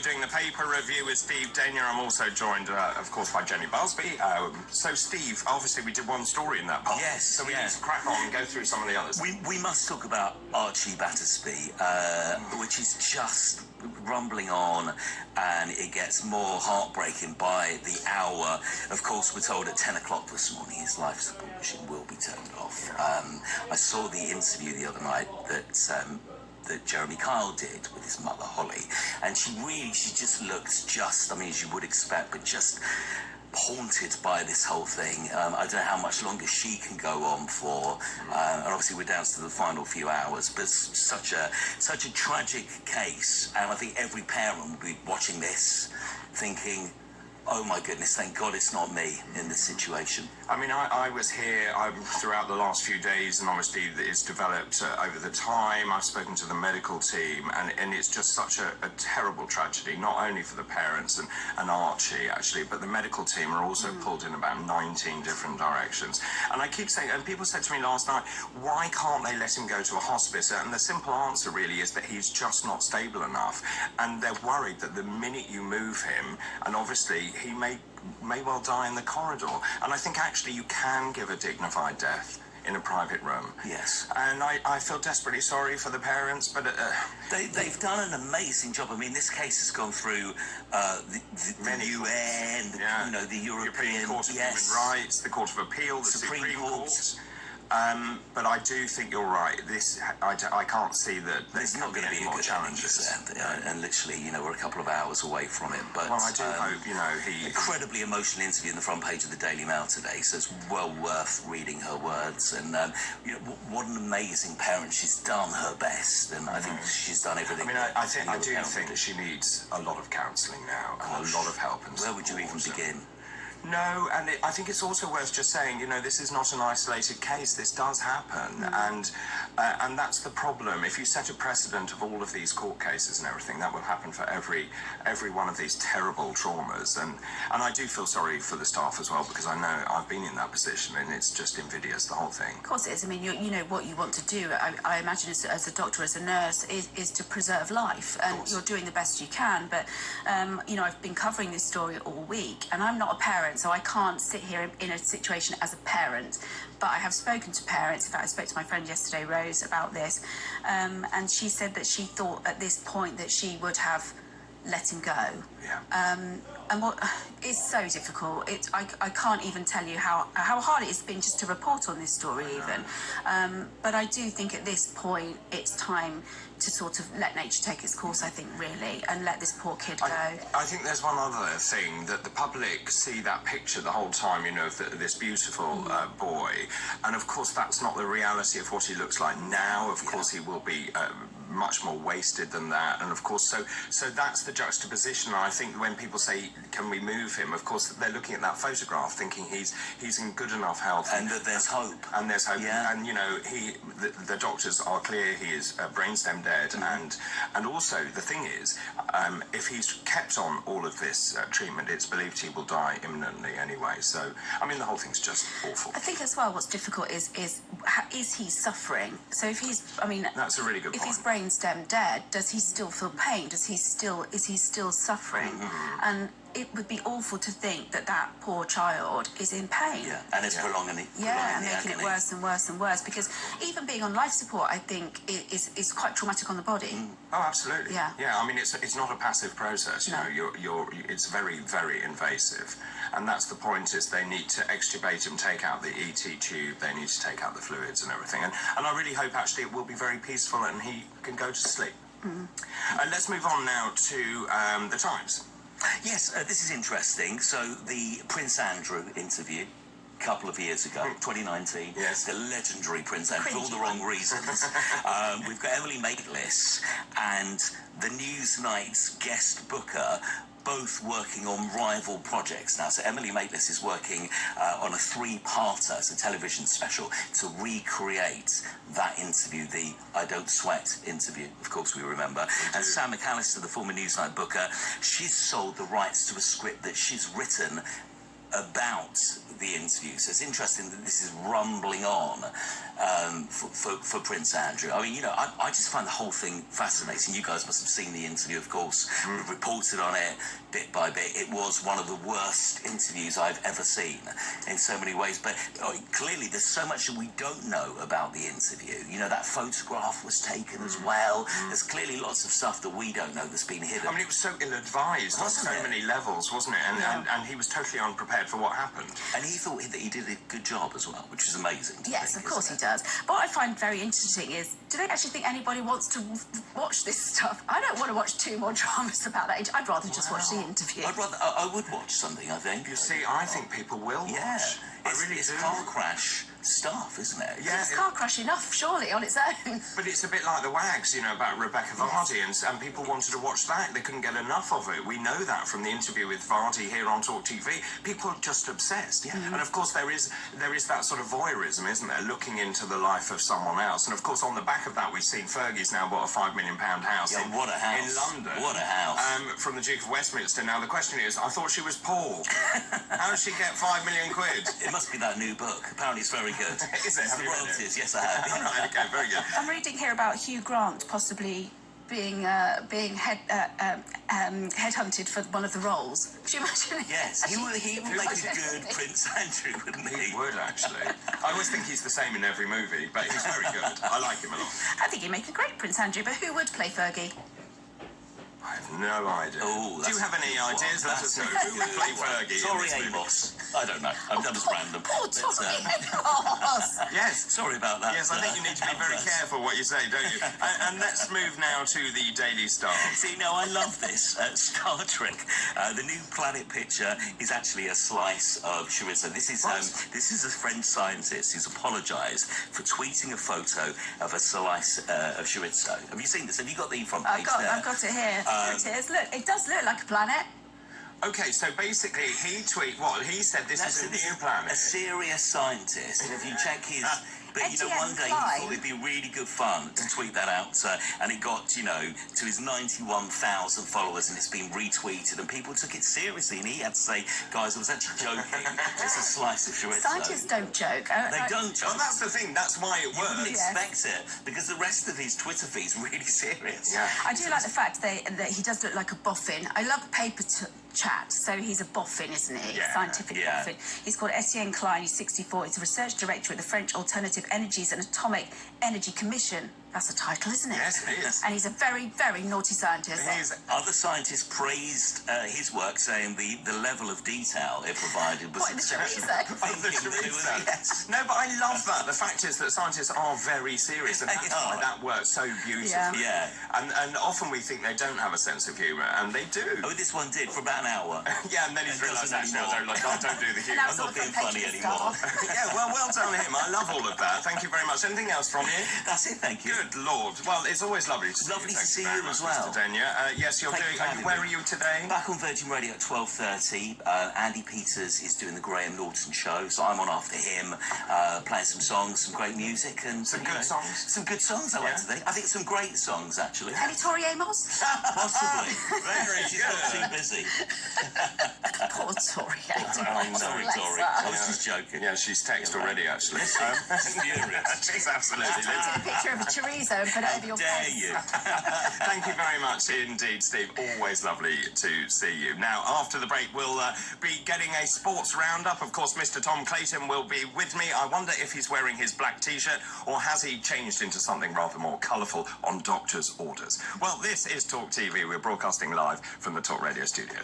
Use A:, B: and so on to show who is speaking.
A: doing the paper review with Steve Denyer. I'm also joined, of course, by Jenny Busby. So, Steve, obviously we did one story in that part.
B: Yes.
A: So we need to crack on and go through some of the others.
B: We must talk about Archie Battersby, which is just rumbling on, and it gets more heartbreaking by the hour. Of course, we're told at 10 o'clock this morning his life support machine will be turned off. I saw the interview the other night that Jeremy Kyle did with his mother, Holly, and she just looks I mean, as you would expect, but just haunted by this whole thing. I don't know how much longer she can go on for, and obviously we're down to the final few hours, but it's such a tragic case, and I think every parent will be watching this thinking, oh my goodness, thank God it's not me in this situation.
A: I mean, I was here throughout the last few days, and obviously it's developed over the time. I've spoken to the medical team, and it's just such a terrible tragedy, not only for the parents and Archie, actually, but the medical team are also pulled in about 19 different directions. And I keep saying, and people said to me last night, why can't they let him go to a hospice? And the simple answer really is that he's just not stable enough. And they're worried that the minute you move him, and obviously he may well die in the corridor. And I think actually you can give a dignified death in a private room.
B: Yes.
A: And I feel desperately sorry for the parents, but...
B: They've done an amazing job. I mean, this case has gone through the UN,
A: yeah.
B: You know, the European
A: Court of Human Rights, the Court of Appeal, the Supreme Court. But I do think you're right. I can't see that there's not going to be any more challenges.
B: And literally, you know, we're a couple of hours away from it. But
A: well, I do hope, you know,
B: incredibly emotional interview in the front page of the Daily Mail today, so it's well worth reading her words. And you know, what an amazing parent. She's done her best, and I think she's done everything.
A: I mean, I do think that she needs a lot of counselling now, and a lot of help. And
B: where would you even begin?
A: No, and I think it's also worth just saying, you know, this is not an isolated case. This does happen, and that's the problem. If you set a precedent of all of these court cases and everything, that will happen for every one of these terrible traumas. And I do feel sorry for the staff as well, because I know I've been in that position, and it's just invidious, the whole thing.
C: Of course it is. I mean, you know, what you want to do, I imagine as a doctor, as a nurse, is to preserve life, and you're doing the best you can. But, you know, I've been covering this story all week, and I'm not a parent, so I can't sit here in a situation as a parent, but I have spoken to parents. In fact, I spoke to my friend yesterday, Rose, about this, and she said that she thought at this point that she would have let him go.
A: Yeah.
C: And what is so difficult, I can't even tell you how hard it has been just to report on this story even. But I do think at this point it's time to sort of let nature take its course, I think, really, and let this poor kid go.
A: I think there's one other thing, that the public see that picture the whole time, you know, of this beautiful boy, and of course that's not the reality of what he looks like now. Of course he will be much more wasted than that, and of course so that's the juxtaposition. And I think when people say, can we move him, of course they're looking at that photograph thinking he's in good enough health,
B: and that there's hope,
A: and and you know, the doctors are clear he is brainstem dead, and also the thing is, if he's kept on all of this treatment, it's believed he will die imminently anyway. So I mean, the whole thing's just awful.
C: I think as well what's difficult is he suffering? So if he's, I mean,
A: that's a really good point.
C: If he's brainstem dead, does he still feel pain? Is he still suffering? And it would be awful to think that poor child is in pain.
B: Yeah, and it's prolonging it.
C: Yeah, and making it worse and worse and worse, because even being on life support, I think, is quite traumatic on the body.
A: Oh, absolutely.
C: Yeah.
A: Yeah, I mean, it's not a passive process, you know, it's very, very invasive. And that's the point, is they need to extubate him, take out the ET tube, they need to take out the fluids and everything. And I really hope, actually, it will be very peaceful and he can go to sleep. Let's move on now to the Times.
B: Yes, this is interesting. So the Prince Andrew interview a couple of years ago, 2019,
A: yes.
B: The legendary Prince Andrew, for all the wrong reasons. We've got Emily Maitlis and the Newsnight's guest booker, both working on rival projects now. So Emily Maitlis is working on a three-parter, it's a television special, to recreate that interview, the I Don't Sweat interview, of course we remember. And Sam McAllister, the former Newsnight booker, she's sold the rights to a script that she's written about the interview. So it's interesting that this is rumbling on for Prince Andrew. I mean, I just find the whole thing fascinating. You guys must have seen the interview, of course. We've reported on it bit by bit. It was one of the worst interviews I've ever seen in so many ways. But clearly, there's so much that we don't know about the interview. That photograph was taken as well. There's clearly lots of stuff that we don't know that's been hidden.
A: I mean, it was so ill-advised on so many levels, wasn't it? And he was totally unprepared for what happened.
B: And he thought that he did a good job as well, which is amazing.
C: Yes, of course he does. But what I find very interesting is, do they actually think anybody wants to watch this stuff? I don't want to watch 2 more dramas about that age. I'd rather just watch the interview.
B: I would watch something, I think.
A: You see, I think people will watch.
B: Yeah.
A: It's
B: car crash stuff, isn't it?
A: Yeah.
C: It's car crash enough, surely, on its own.
A: But it's a bit like the Wags, about Rebecca Vardy, and people wanted to watch that. They couldn't get enough of it. We know that from the interview with Vardy here on TalkTV. People are just obsessed. Yeah. And of course, there is that sort of voyeurism, isn't there? Looking into the life of someone else. And of course, on the back of that, we've seen Fergie's now bought a £5 million house
B: what a house.
A: in London.
B: What a house.
A: From the Duke of Westminster. Now, the question is, I thought she was poor. How did she get £5 million?
B: It must be that new book. Apparently it's very good.
A: Is it? Have you read it?
B: Royalties, yes I have.
A: Right, okay, very good.
C: I'm reading here about Hugh Grant possibly being headhunted for one of the roles. Could you imagine it?
B: Yes, he would make a good Prince Andrew, wouldn't he?
A: He would, actually. I always think he's the same in every movie, but he's very good. I like him a lot.
C: I think he'd make a great Prince Andrew, but who would play Fergie?
A: I have no idea.
B: Oh,
A: do you have any ideas? Let us know. Who would play Fergie?
B: Tori Amos. I don't know. That was random.
C: Oh, Tori Amos.
A: Yes.
B: Sorry about that.
A: Yes, I think you need to be very careful what you say, don't you? And let's move now to the Daily Star.
B: See, now I love this. Star Trek. The new planet picture is actually a slice of chorizo. This is a French scientist who's apologised for tweeting a photo of a slice of chorizo. Have you seen this? Have you got the front page there?
C: I've got it here. Here it is. Look, it does look like a planet.
A: Okay, so basically he said this is a new planet.
B: A serious scientist. And if you check his... But, one day he thought it'd be really good fun to tweet that out. And it got, to his 91,000 followers, and it's been retweeted, and people took it seriously. And he had to say, guys, I was actually joking. It's a slice of chorizo.
C: Scientists don't joke.
B: They don't joke.
A: Well, that's the thing. That's why it works.
B: You wouldn't expect it, because the rest of his Twitter feed's really serious.
A: Yeah.
C: I do like the fact that he does look like a boffin. I love paper chat, so he's a boffin, isn't he?
A: Yeah.
C: Scientific boffin. He's called Etienne Klein, he's 64. He's a research director at the French Alternative Energies and Atomic Energy Commission. That's a title, isn't it?
A: Yes, it is.
C: And he's a very, very naughty scientist.
B: Other scientists praised his work, saying the level of detail it provided was exceptional.
A: Yes. No, but I love that. The fact is that scientists are very serious, and that's why that works so beautifully.
B: Yeah.
A: And often we think they don't have a sense of humour, and they do.
B: Oh, this one did for about an hour.
A: Yeah, and then he's realised actually, I don't do the humour.
C: I'm
B: not being funny anymore.
A: Yeah, well done him. I love all of that. Thank you very much. Anything else from you?
B: That's it, thank you.
A: Good Lord. Well, it's always lovely to see you.
B: Lovely to see you as well.
A: Mr. Denyer. Yes, you're doing... Where are you today?
B: Back on Virgin Radio at 12:30. Andy Peters is doing the Graham Norton show, so I'm on after him, playing some songs, some great music, and
A: some good songs.
B: Some good songs, I like to think. I think some great songs, actually.
C: Any Tori Amos?
B: Possibly.
A: Very
B: She's
A: good.
B: not too busy.
C: Poor Tori.
B: Sorry, Tori. I was just joking.
A: Yeah, she's texted already, actually.
B: She's furious.
A: She's absolutely...
C: Take a picture of a chorizo and put it over your
B: Dare
C: face.
B: you.
A: Thank you very much indeed, Steve. Always lovely to see you. Now, after the break, we'll be getting a sports roundup. Of course, Mr. Tom Clayton will be with me. I wonder if he's wearing his black T-shirt, or has he changed into something rather more colourful on doctor's orders? Well, this is Talk TV. We're broadcasting live from the Talk Radio studios.